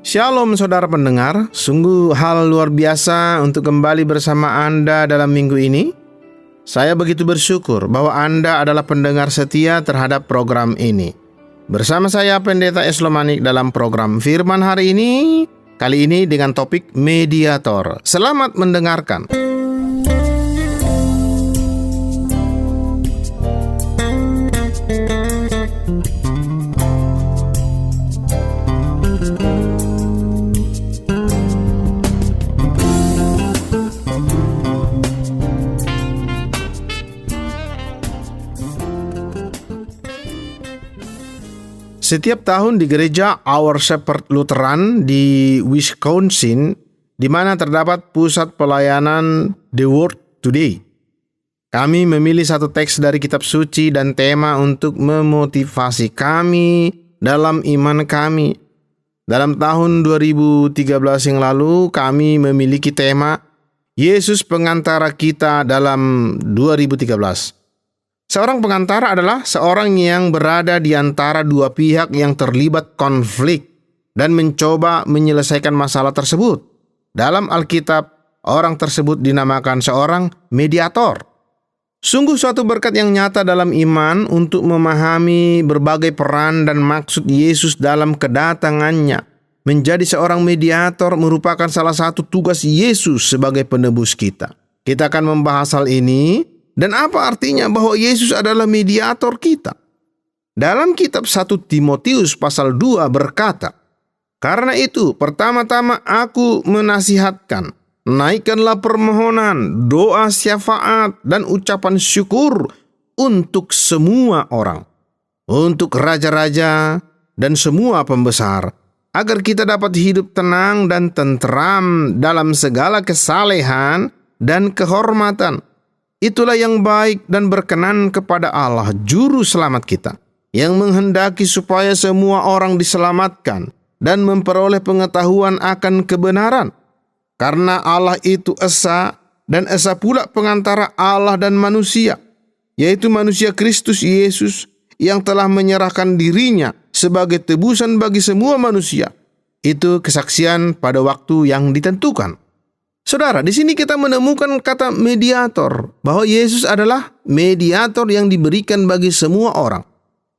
Shalom saudara pendengar, sungguh hal luar biasa untuk kembali bersama Anda dalam minggu ini. Saya begitu bersyukur bahwa Anda adalah pendengar setia terhadap program ini. Bersama saya Pendeta Eslomanik dalam program Firman hari ini, kali ini dengan topik mediator. Selamat mendengarkan. Setiap tahun di gereja Our Shepherd Lutheran di Wisconsin, di mana terdapat pusat pelayanan The Word Today, kami memilih satu teks dari kitab suci dan tema untuk memotivasi kami dalam iman kami. Dalam tahun 2013 yang lalu, kami memiliki tema Yesus Pengantara Kita dalam 2013. Seorang pengantara adalah seorang yang berada di antara dua pihak yang terlibat konflik dan mencoba menyelesaikan masalah tersebut. Dalam Alkitab, orang tersebut dinamakan seorang mediator. Sungguh suatu berkat yang nyata dalam iman untuk memahami berbagai peran dan maksud Yesus dalam kedatangannya. Menjadi seorang mediator merupakan salah satu tugas Yesus sebagai penebus kita. Kita akan membahas hal ini. Dan apa artinya bahwa Yesus adalah mediator kita? Dalam kitab 1 Timotius pasal 2 berkata, "Karena itu, pertama-tama aku menasihatkan, naikkanlah permohonan, doa syafaat, dan ucapan syukur untuk semua orang, untuk raja-raja dan semua pembesar, agar kita dapat hidup tenang dan tentram dalam segala kesalehan dan kehormatan. Itulah yang baik dan berkenan kepada Allah, Juru Selamat kita, yang menghendaki supaya semua orang diselamatkan dan memperoleh pengetahuan akan kebenaran. Karena Allah itu esa, dan esa pula pengantara Allah dan manusia, yaitu manusia Kristus Yesus, yang telah menyerahkan dirinya sebagai tebusan bagi semua manusia. Itu kesaksian pada waktu yang ditentukan." Saudara, di sini kita menemukan kata mediator, bahwa Yesus adalah mediator yang diberikan bagi semua orang.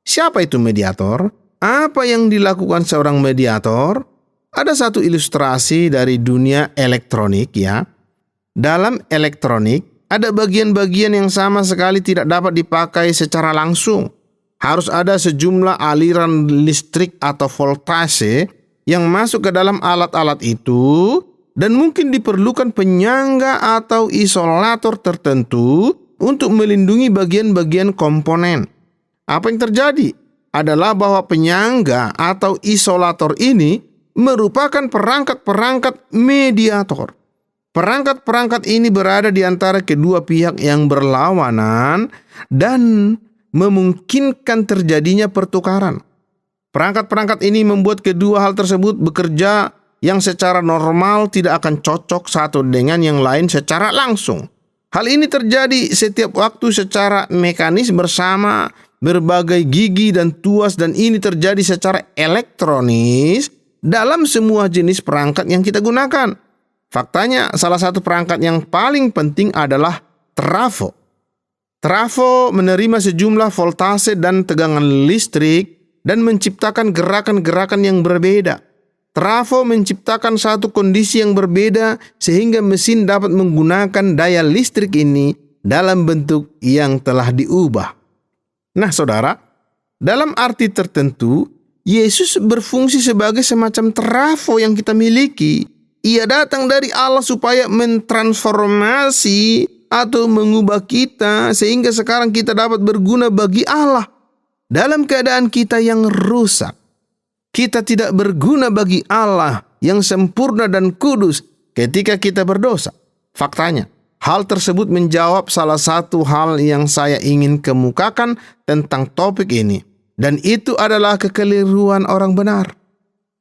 Siapa itu mediator? Apa yang dilakukan seorang mediator? Ada satu ilustrasi dari dunia elektronik ya. Dalam elektronik, ada bagian-bagian yang sama sekali tidak dapat dipakai secara langsung. Harus ada sejumlah aliran listrik atau voltase yang masuk ke dalam alat-alat itu, dan mungkin diperlukan penyangga atau isolator tertentu untuk melindungi bagian-bagian komponen. Apa yang terjadi adalah bahwa penyangga atau isolator ini merupakan perangkat-perangkat mediator. Perangkat-perangkat ini berada di antara kedua pihak yang berlawanan dan memungkinkan terjadinya pertukaran. Perangkat-perangkat ini membuat kedua hal tersebut bekerja yang secara normal tidak akan cocok satu dengan yang lain secara langsung. Hal ini terjadi setiap waktu secara mekanis bersama berbagai gigi dan tuas, dan ini terjadi secara elektronis dalam semua jenis perangkat yang kita gunakan. Faktanya, salah satu perangkat yang paling penting adalah trafo. Trafo menerima sejumlah voltase dan tegangan listrik dan menciptakan gerakan-gerakan yang berbeda. Trafo menciptakan satu kondisi yang berbeda sehingga mesin dapat menggunakan daya listrik ini dalam bentuk yang telah diubah. Nah saudara, dalam arti tertentu, Yesus berfungsi sebagai semacam trafo yang kita miliki. Ia datang dari Allah supaya mentransformasi atau mengubah kita sehingga sekarang kita dapat berguna bagi Allah. Dalam keadaan kita yang rusak, kita tidak berguna bagi Allah yang sempurna dan kudus ketika kita berdosa. Faktanya, hal tersebut menjawab salah satu hal yang saya ingin kemukakan tentang topik ini. Dan itu adalah kekeliruan orang benar.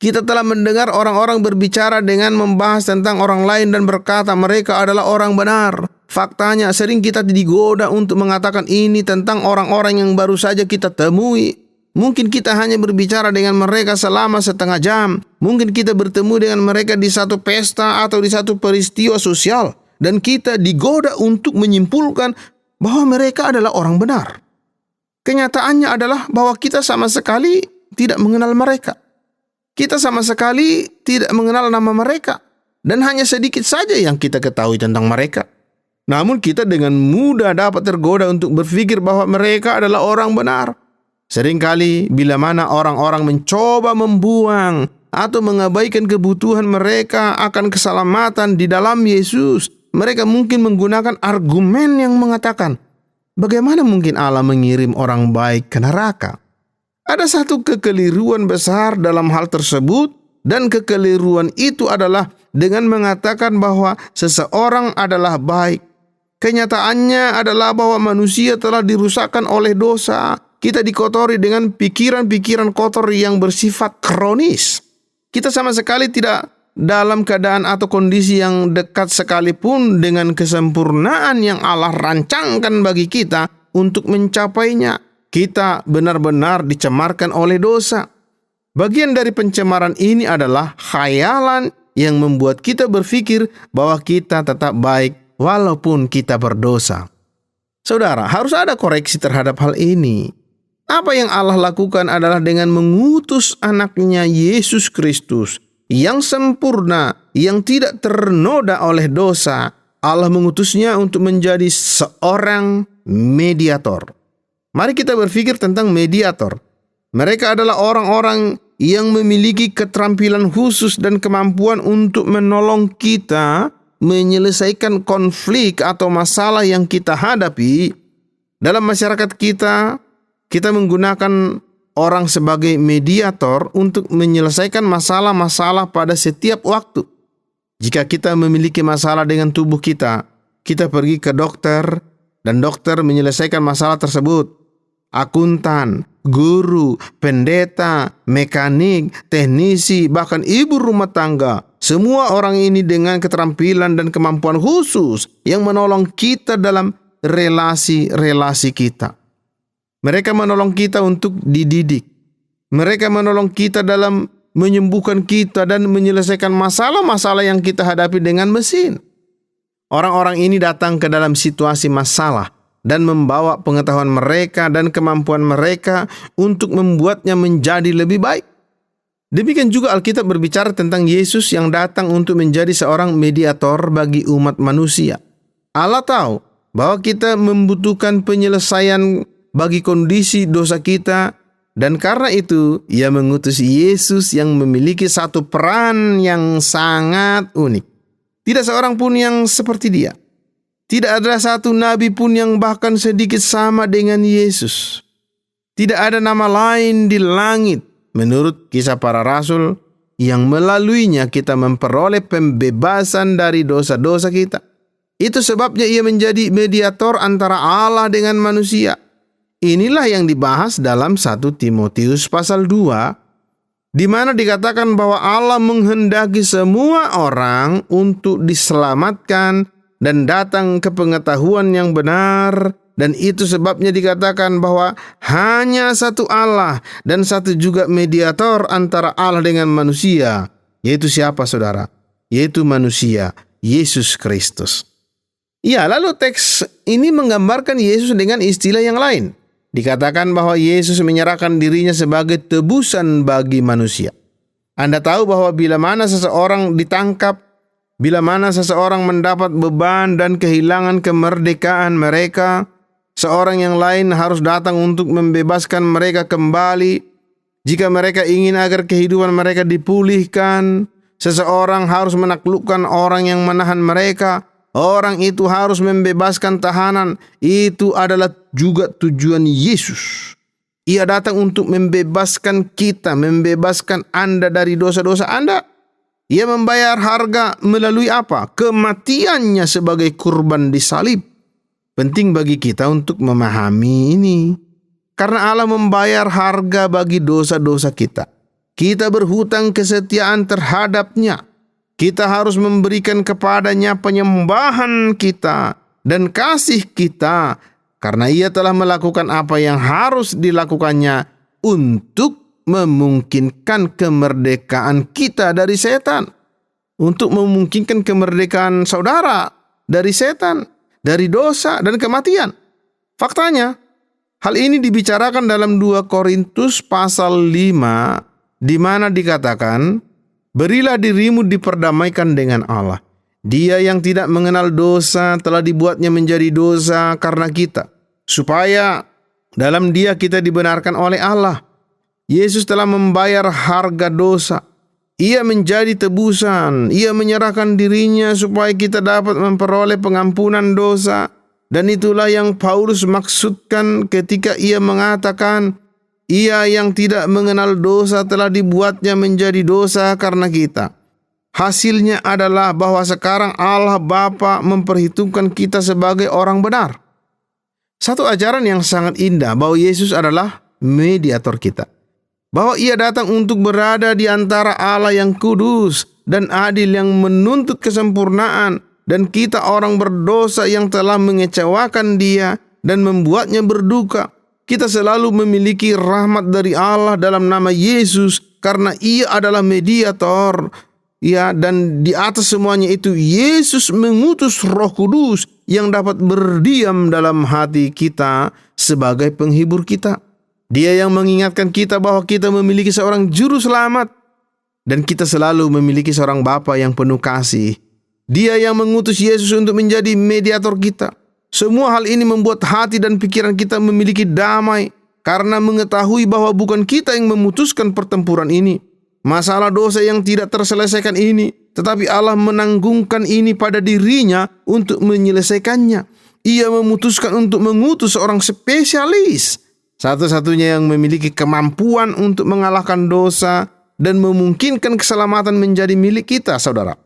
Kita telah mendengar orang-orang berbicara dengan membahas tentang orang lain dan berkata mereka adalah orang benar. Faktanya sering kita digoda untuk mengatakan ini tentang orang-orang yang baru saja kita temui. Mungkin kita hanya berbicara dengan mereka selama setengah jam. Mungkin kita bertemu dengan mereka di satu pesta atau di satu peristiwa sosial. Dan kita digoda untuk menyimpulkan bahwa mereka adalah orang benar. Kenyataannya adalah bahwa kita sama sekali tidak mengenal mereka. Kita sama sekali tidak mengenal nama mereka. Dan hanya sedikit saja yang kita ketahui tentang mereka. Namun kita dengan mudah dapat tergoda untuk berpikir bahwa mereka adalah orang benar. Seringkali bila mana orang-orang mencoba membuang atau mengabaikan kebutuhan mereka akan keselamatan di dalam Yesus, mereka mungkin menggunakan argumen yang mengatakan, bagaimana mungkin Allah mengirim orang baik ke neraka? Ada satu kekeliruan besar dalam hal tersebut, dan kekeliruan itu adalah dengan mengatakan bahwa seseorang adalah baik. Kenyataannya adalah bahwa manusia telah dirusakkan oleh dosa. Kita dikotori dengan pikiran-pikiran kotor yang bersifat kronis. Kita sama sekali tidak dalam keadaan atau kondisi yang dekat sekalipun dengan kesempurnaan yang Allah rancangkan bagi kita untuk mencapainya. Kita benar-benar dicemarkan oleh dosa. Bagian dari pencemaran ini adalah khayalan yang membuat kita berpikir bahwa kita tetap baik walaupun kita berdosa. Saudara, harus ada koreksi terhadap hal ini. Apa yang Allah lakukan adalah dengan mengutus anaknya Yesus Kristus yang sempurna, yang tidak ternoda oleh dosa. Allah mengutusnya untuk menjadi seorang mediator. Mari kita berpikir tentang mediator. Mereka adalah orang-orang yang memiliki keterampilan khusus dan kemampuan untuk menolong kita menyelesaikan konflik atau masalah yang kita hadapi. Dalam masyarakat kita menggunakan orang sebagai mediator untuk menyelesaikan masalah-masalah pada setiap waktu. Jika kita memiliki masalah dengan tubuh kita pergi ke dokter dan dokter menyelesaikan masalah tersebut. Akuntan, guru, pendeta, mekanik, teknisi, bahkan ibu rumah tangga. Semua orang ini dengan keterampilan dan kemampuan khusus yang menolong kita dalam relasi-relasi kita. Mereka menolong kita untuk dididik. Mereka menolong kita dalam menyembuhkan kita dan menyelesaikan masalah-masalah yang kita hadapi dengan mesin. Orang-orang ini datang ke dalam situasi masalah dan membawa pengetahuan mereka dan kemampuan mereka untuk membuatnya menjadi lebih baik. Demikian juga Alkitab berbicara tentang Yesus yang datang untuk menjadi seorang mediator bagi umat manusia. Allah tahu bahwa kita membutuhkan penyelesaian bagi kondisi dosa kita, dan karena itu Ia mengutus Yesus yang memiliki satu peran yang sangat unik. Tidak seorang pun yang seperti Dia. Tidak ada satu nabi pun yang bahkan sedikit sama dengan Yesus. Tidak ada nama lain di langit menurut Kisah Para Rasul yang melaluinya kita memperoleh pembebasan dari dosa-dosa kita. Itu sebabnya Ia menjadi mediator antara Allah dengan manusia. Inilah yang dibahas dalam 1 Timotius pasal 2, di mana dikatakan bahwa Allah menghendaki semua orang untuk diselamatkan dan datang ke pengetahuan yang benar. Dan itu sebabnya dikatakan bahwa hanya satu Allah dan satu juga mediator antara Allah dengan manusia. Yaitu siapa, saudara? Yaitu manusia, Yesus Kristus. Ya, lalu teks ini menggambarkan Yesus dengan istilah yang lain. Dikatakan bahwa Yesus menyerahkan dirinya sebagai tebusan bagi manusia. Anda tahu bahwa bila mana seseorang ditangkap, bila mana seseorang mendapat beban dan kehilangan kemerdekaan mereka, seorang yang lain harus datang untuk membebaskan mereka kembali. Jika mereka ingin agar kehidupan mereka dipulihkan, seseorang harus menaklukkan orang yang menahan mereka. Orang itu harus membebaskan tahanan. Itu adalah juga tujuan Yesus. Ia datang untuk membebaskan kita, membebaskan Anda dari dosa-dosa Anda. Ia membayar harga melalui apa? Kematiannya sebagai kurban di salib. Penting bagi kita untuk memahami ini. Karena Allah membayar harga bagi dosa-dosa kita. Kita berhutang kesetiaan terhadapnya. Kita harus memberikan kepadanya penyembahan kita dan kasih kita, karena Ia telah melakukan apa yang harus dilakukannya untuk memungkinkan kemerdekaan kita dari setan. Untuk memungkinkan kemerdekaan saudara dari setan, dari dosa dan kematian. Faktanya, hal ini dibicarakan dalam 2 Korintus pasal 5, di mana dikatakan, "Berilah dirimu diperdamaikan dengan Allah. Dia yang tidak mengenal dosa telah dibuatnya menjadi dosa karena kita, supaya dalam Dia kita dibenarkan oleh Allah. Yesus telah membayar harga dosa. Ia menjadi tebusan. Ia menyerahkan dirinya supaya kita dapat memperoleh pengampunan dosa. Dan itulah yang Paulus maksudkan ketika ia mengatakan, Ia yang tidak mengenal dosa telah dibuatnya menjadi dosa karena kita. Hasilnya adalah bahwa sekarang Allah Bapa memperhitungkan kita sebagai orang benar." Satu ajaran yang sangat indah bahwa Yesus adalah mediator kita. Bahwa Ia datang untuk berada di antara Allah yang kudus dan adil yang menuntut kesempurnaan, dan kita orang berdosa yang telah mengecewakan Dia dan membuatnya berduka. Kita selalu memiliki rahmat dari Allah dalam nama Yesus karena Ia adalah mediator. Ya, dan di atas semuanya itu Yesus mengutus Roh Kudus yang dapat berdiam dalam hati kita sebagai penghibur kita. Dia yang mengingatkan kita bahwa kita memiliki seorang juru selamat dan kita selalu memiliki seorang Bapa yang penuh kasih. Dia yang mengutus Yesus untuk menjadi mediator kita. Semua hal ini membuat hati dan pikiran kita memiliki damai karena mengetahui bahwa bukan kita yang memutuskan pertempuran ini. Masalah dosa yang tidak terselesaikan ini, tetapi Allah menanggungkan ini pada dirinya untuk menyelesaikannya. Ia memutuskan untuk mengutus seorang spesialis, satu-satunya yang memiliki kemampuan untuk mengalahkan dosa dan memungkinkan keselamatan menjadi milik kita, saudara.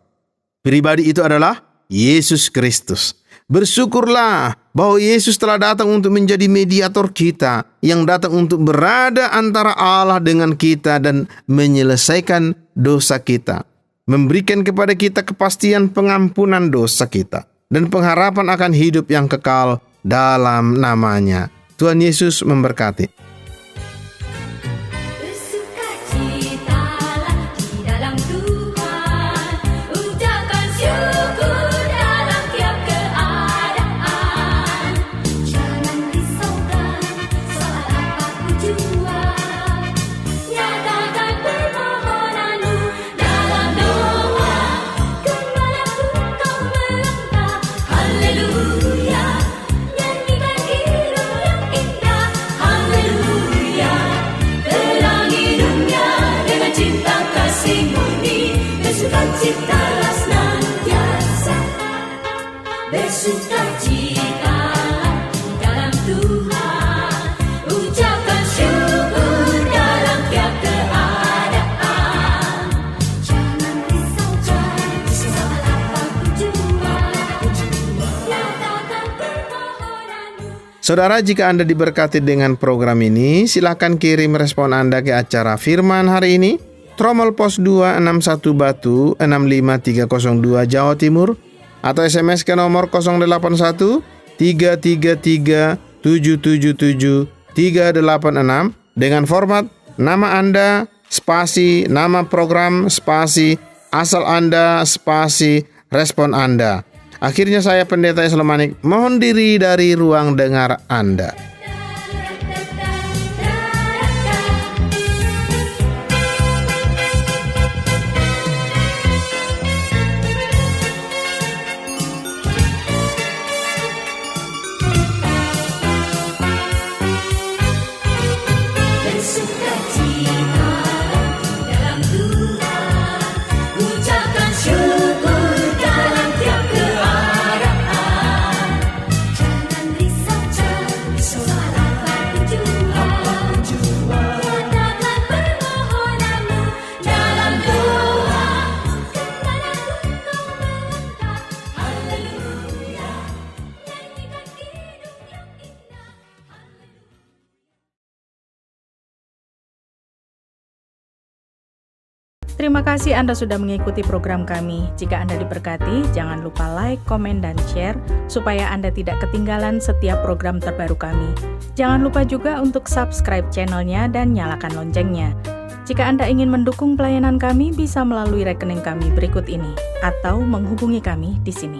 Pribadi itu adalah Yesus Kristus. Bersyukurlah bahwa Yesus telah datang untuk menjadi mediator kita, yang datang untuk berada antara Allah dengan kita dan menyelesaikan dosa kita, memberikan kepada kita kepastian pengampunan dosa kita, dan pengharapan akan hidup yang kekal dalam nama-Nya. Tuhan Yesus memberkati. Saudara, jika Anda diberkati dengan program ini, silakan kirim respon Anda ke acara Firman hari ini, Tromol Pos 261 Batu 65302 Jawa Timur, atau SMS ke nomor 081 333 777 386 dengan format nama Anda, spasi, nama program, spasi, asal Anda, spasi, respon Anda. Akhirnya saya Pendeta Yeslo Manik mohon diri dari ruang dengar Anda. So Terima kasih Anda sudah mengikuti program kami. Jika Anda diberkati, jangan lupa like, komen, dan share supaya Anda tidak ketinggalan setiap program terbaru kami. Jangan lupa juga untuk subscribe channelnya dan nyalakan loncengnya. Jika Anda ingin mendukung pelayanan kami, bisa melalui rekening kami berikut ini atau menghubungi kami di sini.